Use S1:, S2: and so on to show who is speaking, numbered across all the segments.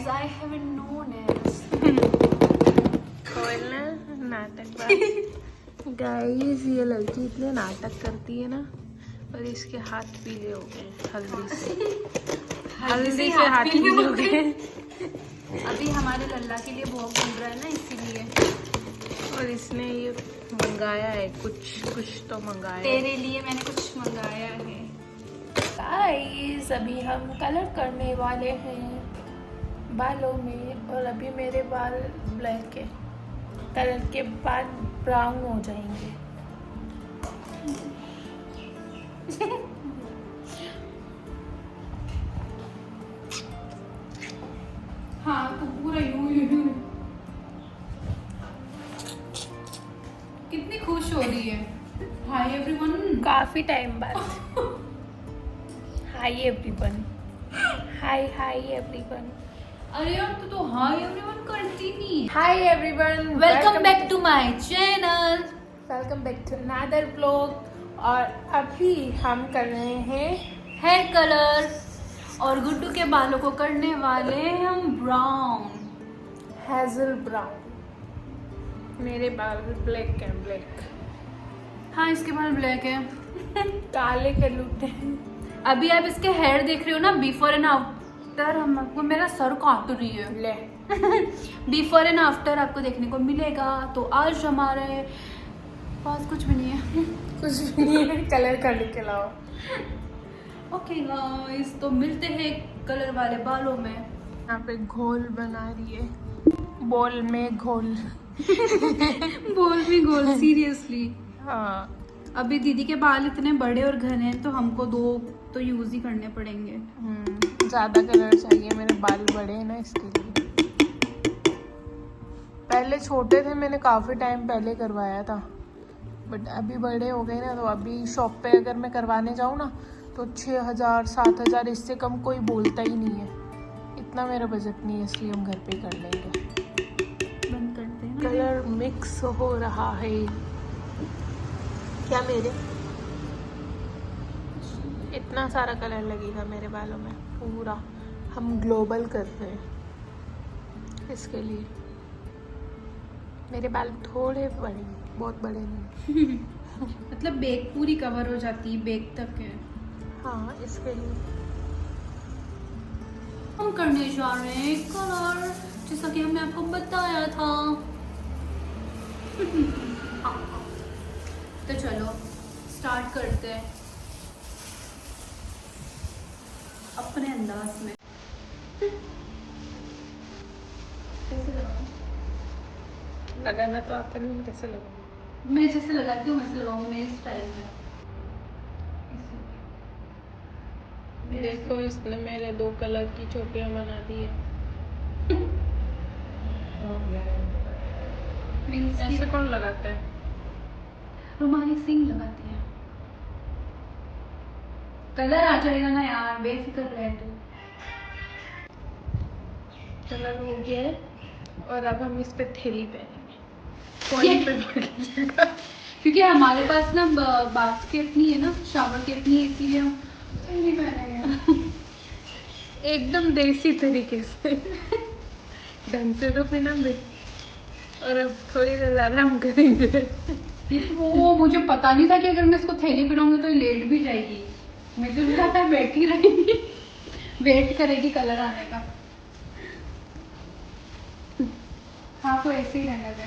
S1: guys, I haven't known this.
S2: खोलना नाटक। Guys ये लड़की इतने नाटक करती है ना, और इसके हाथ पीले हो गए हल्दी से हाथ पीले हो गए।
S1: अभी हमारे लल्ला के लिए भोग बन रहा है ना, इसीलिए।
S2: और इसने ये मंगाया है, कुछ तो मंगाया है।
S1: तेरे लिए मैंने कुछ मंगाया है।
S2: गाइस अभी हम कलर करने वाले हैं बालों में, और अभी मेरे बाल ब्लैक है, कलर के बाद ब्राउन हो जाएंगे।
S1: हाँ तो पूरा यूं कितनी खुश हो रही है। Hi everyone.
S2: काफी टाइम बाद। Hi everyone, hi everyone.
S1: अरे यार तो हाय एवरीवन करती नहीं।
S2: Hi everyone,
S1: welcome back to my channel.
S2: Welcome back to another blog. और अभी हम कर रहे हैं
S1: हेयर कलर, और गुड्डू के बालों को करने वाले हैं हम ब्राउन,
S2: हेजल ब्राउन। मेरे बाल ब्लैक है, ब्लैक।
S1: हाँ इसके बाल ब्लैक है।
S2: काले कर लूटे।
S1: अभी आप इसके हेयर देख रहे हो ना, बिफोर एंड आफ्टर। हमको मेरा सर काट रही है।
S2: ले
S1: बिफोर एंड आफ्टर आपको देखने को मिलेगा। तो आज हमारे पास कुछ भी नहीं है।
S2: कुछ भी नहीं है कलर करने के अलावा।
S1: ओके गाइस, तो मिलते हैं कलर वाले बालों में।
S2: यहाँ पे घोल बना रही है, बॉल में घोल।
S1: बोल भी गोल सीरियसली।
S2: हाँ
S1: अभी दीदी के बाल इतने बड़े और घने हैं, तो हमको दो तो यूज ही करने पड़ेंगे।
S2: ज्यादा कलर चाहिए, मेरे बाल बड़े हैं ना इसके लिए। पहले छोटे थे, मैंने काफी टाइम पहले करवाया था, बट अभी बड़े हो गए ना, तो अभी शॉप पे अगर मैं करवाने जाऊँ ना तो 6,000 7,000, इससे कम कोई बोलता ही नहीं है। इतना मेरा बजट नहीं है, इसलिए हम घर पे कर लेंगे।
S1: बंद करते हैं।
S2: कलर मिक्स हो रहा है क्या मेरे? इतना सारा कलर लगेगा मेरे बालों में पूरा। हम ग्लोबल कर रहे हैं इसके लिए। मेरे बाल थोड़े बड़े, बहुत बड़े नहीं।
S1: मतलब बेक पूरी कवर हो जाती है, बेक तक है।
S2: हाँ इसके लिए
S1: हम करने जा रहे हैं कलर, जैसा कि हमने आपको बताया था। तो चलो स्टार्ट करते हैं अपने अंदाज में। कैसे लगाऊं?
S2: लगाना तो आता नहीं, कैसे लगाऊं?
S1: मैं जैसे लगाती हूँ वैसे लगाऊंगी, मेरे स्टाइल में।
S2: देखो इसने मेरे 2 कलर की चोटियां बना दी है। ऐसे कौन लगाता है?
S1: रुमाली सिंह लगाती है। कलर आ जाएगा ना यार, बेफिक्र रह तू।
S2: कलर हो गया है, और अब हम इस पे थैली पहनेंगे।
S1: क्योंकि हमारे पास ना बाथ केप नहीं है ना, शावर केप नहीं है, इसीलिए हम थैली पहनेंगे।
S2: एकदम देसी तरीके से। ढंग से तो पहना दे, और अब थोड़ी देर आराम करेंगे।
S1: वो मुझे पता नहीं था कि अगर मैं इसको थैली पहनाऊंगी तो लेट भी जाएगी। मुझे लगा था बैठी रहेगी, वेट करेगी कलर आने का। हाँ तो ऐसे ही रहने दे।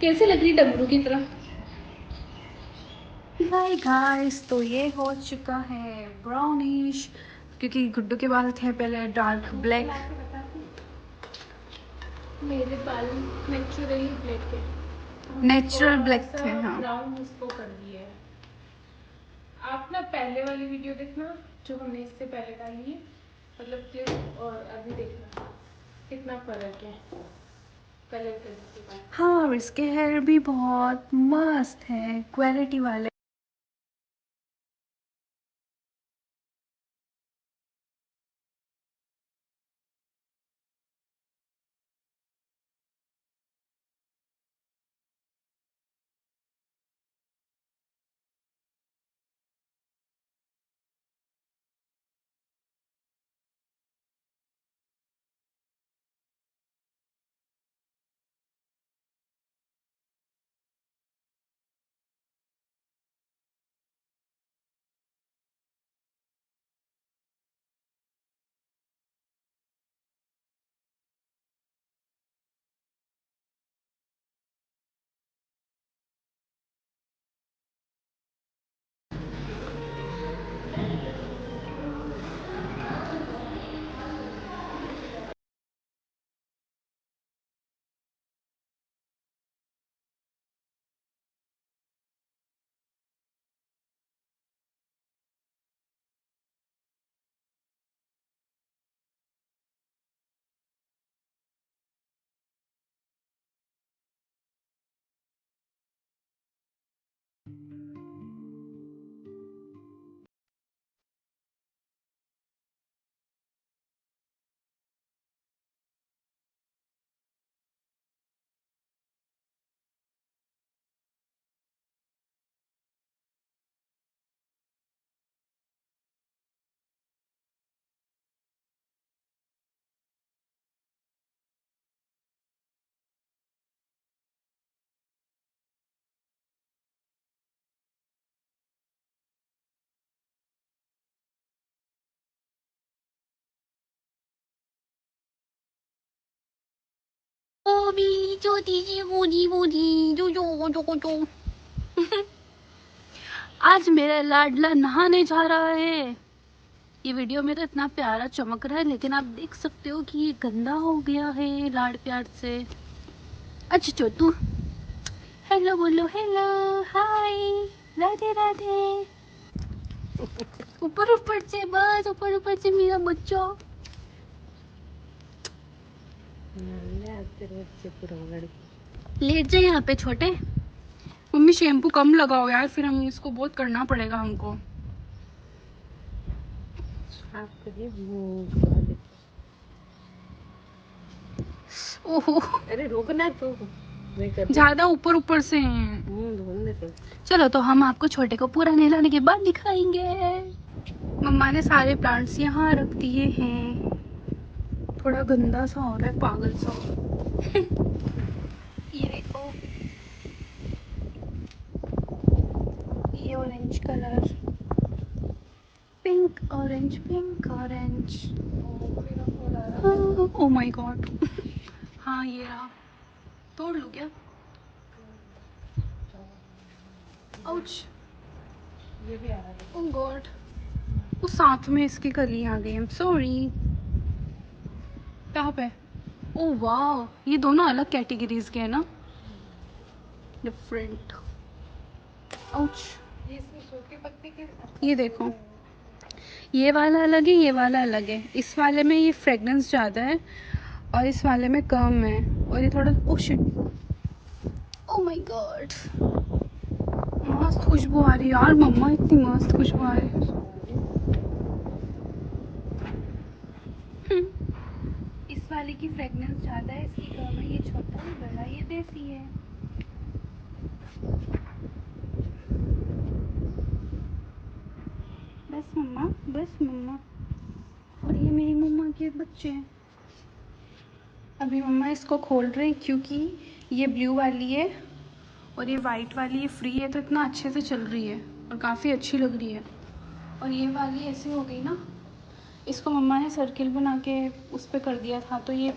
S1: कैसे लग रही डमरू की तरह? हाय गाइस, तो ये हो चुका है ब्राउनिश, क्योंकि गुड्डू के बाल थे पहले डार्क ब्लैक।
S2: मेरे बाल नेचुरली ब्लैक है,
S1: नेचुरल ब्लैक थे। हाँ
S2: ब्राउन इसको कर दिया है। आप ना पहले वाली वीडियो देखना जो हमने इससे पहले डाली है, मतलब क्लिप, और अभी देखना कितना फर्क है कलर करने के बाद।
S1: हाँ, और इसके हेयर भी बहुत मस्त है, क्वालिटी वाले। मेरी छोटी सी बूढ़ी बूढ़ी जो जो जो जो। आज मेरा लाडला नहाने जा रहा है। ये वीडियो मेरा इतना प्यारा चमक रहा है, लेकिन आप देख सकते हो कि ये गंदा हो गया है लाड प्यार से। अच्छा छोटू, हेलो बोलो, हेलो हाय, राधे राधे। ऊपर ऊपर से, बस ऊपर ऊपर से मेरा बच्चा। लेट जाए यहाँ पे छोटे। मम्मी शैम्पू कम लगाओ यार, फिर हम इसको बहुत करना पड़ेगा हमको। ओहो,
S2: अरे रुकना तो, मैं कर
S1: ज्यादा ऊपर ऊपर से हैं।
S2: धोने तो।
S1: चलो तो हम आपको छोटे को पूरा नहलाने के बाद दिखाएंगे। मम्मा ने सारे प्लांट्स यहाँ रख दिए हैं। थोड़ा गंदा सा हो रहा है, पागल सा। ये देखो, ये orange colour, pink orange pink orange. Oh my God. हाँ ये रहा, तोड़ लूँ क्या? आउच।
S2: ये भी आ रहा है।
S1: ओह गॉड, वो साथ में इसकी कली आ गई। I am sorry. कहाँ पे? ओह वाह, ये दोनों अलग कैटेगरीज के हैं ना, डिफरेंट। आउच।
S2: ये इसमें सूखे पत्ते के।
S1: ये देखो, ये वाला अलग है, ये वाला अलग है। इस वाले में ये फ्रेगनेंस ज़्यादा है और इस वाले में कम है। और ये थोड़ा, oh shit, oh my God, मस्त खुशबू आ रही है यार मम्मा, इतनी मस्त खुशबू आ रही है। इस वाले की फ्रेगनेंस ज़्यादा है, इसकी कम है। ये छोटा है, बड़ा, ये देसी है। बस मम्मा, बस मम्मा। और ये मेरी मम्मा के बच्चे हैं। अभी मम्मा इसको खोल रही क्योंकि ये ब्लू वाली है और ये वाइट वाली ये फ्री है, तो इतना अच्छे से चल रही है और काफ़ी अच्छी लग रही है। और ये वाली ऐसी हो गई ना, इसको मम्मा ने सर्किल बना के उस पर कर दिया था, तो ये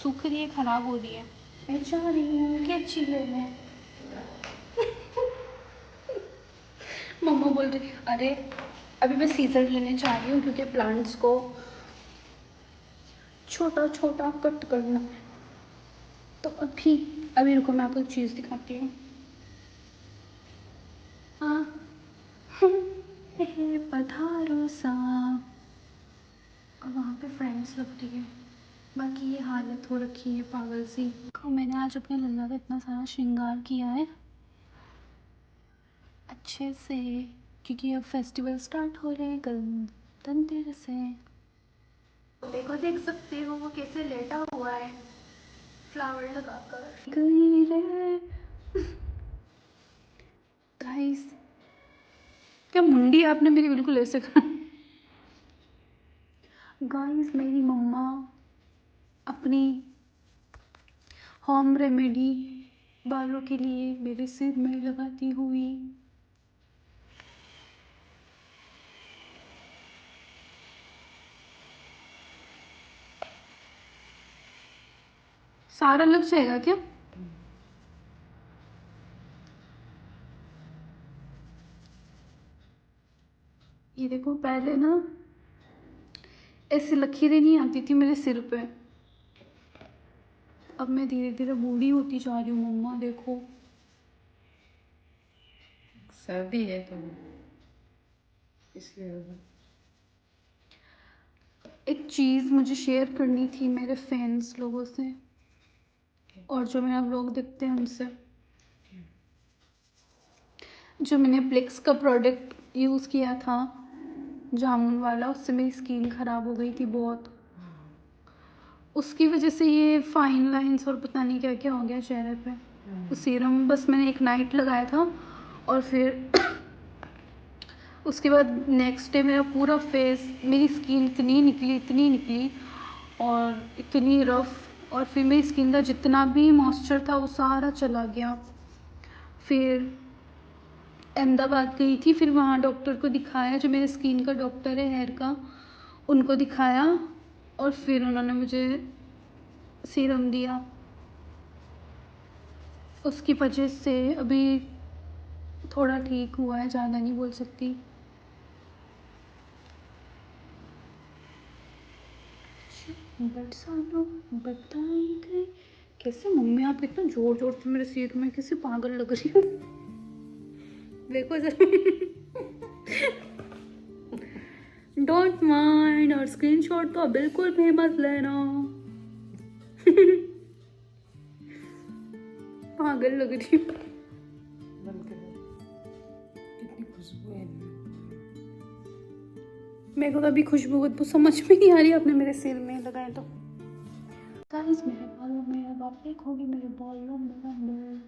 S1: सूख रही है, ख़राब हो रही है। मैं चाह रही हूँ कि अच्छी ले लें। मम्मा बोल रही, अरे अभी मैं सीजर लेने जा रही हूँ क्योंकि प्लांट्स को छोटा छोटा कट करना है। तो अभी अभी रुको, मैं आपको एक चीज़ दिखाती हूँ। हाँ। पधारो सा। और वहाँ पे फ्रेंड्स लगती है। बाकी ये हालत हो रखी है पागल सी। तो मैंने आज अपने लल्ला का इतना सारा श्रृंगार किया है अच्छे से, क्योंकि अब फेस्टिवल स्टार्ट हो रहे हैं, कल धनतेरस है। देखो, देख सकते हो वो कैसे लेटा हुआ है फ्लावर लगाकर। गाइस, क्या मुंडी आपने मेरी बिल्कुल ऐसे कर। गाइस, मेरी मम्मा अपनी होम रेमेडी बालों के लिए मेरे सिर में लगाती हुई। सारा लग जाएगा क्या? ये देखो, पहले ना ऐसी लकीरें नहीं आती थी मेरे सिर पे। अब मैं धीरे धीरे बूढ़ी होती जा रही हूँ मम्मा, देखो।
S2: सर्दी है तो इसलिए होगा।
S1: एक चीज़ मुझे शेयर करनी थी मेरे फैंस लोगों से और जो मेरा व्लॉग देखते हैं उनसे। जो मैंने प्लेक्स का प्रोडक्ट यूज़ किया था, जामुन वाला, उससे मेरी स्किन ख़राब हो गई थी बहुत। उसकी वजह से ये फाइन लाइंस और पता नहीं क्या क्या हो गया चेहरे पे। तो सीरम बस मैंने एक नाइट लगाया था और फिर उसके बाद नेक्स्ट डे मेरा पूरा फेस, मेरी स्किन इतनी निकली और इतनी रफ़। और फिर मेरी स्किन का जितना भी मॉइस्चर था वो सारा चला गया। फिर अहमदाबाद गई थी, फिर वहाँ डॉक्टर को दिखाया, जो मेरे स्किन का डॉक्टर है, हेयर का, उनको दिखाया। और फिर उन्होंने मुझे सीरम दिया उसकी वजह से अभी थोड़ा ठीक हुआ है, ज़्यादा नहीं बोल सकती। बरसानों बताएंगे कैसे। मम्मी आप इतना जोर जोर से मेरे सिर में कैसे पागल लग रही हो। देखो जरा। डोंट माइंड, और स्क्रीनशॉट तो बिल्कुल भी मत लेना। पागल लग रही हूँ।
S2: बंद कर दो। कितनी खुशबू है इनमें।
S1: मेरे को तो अभी खुशबू समझ में नहीं आ रही, आपने मेरे सिर में लगाए तो। गाइस मेरे बालों में अब आप देखोगे मेरे बालों में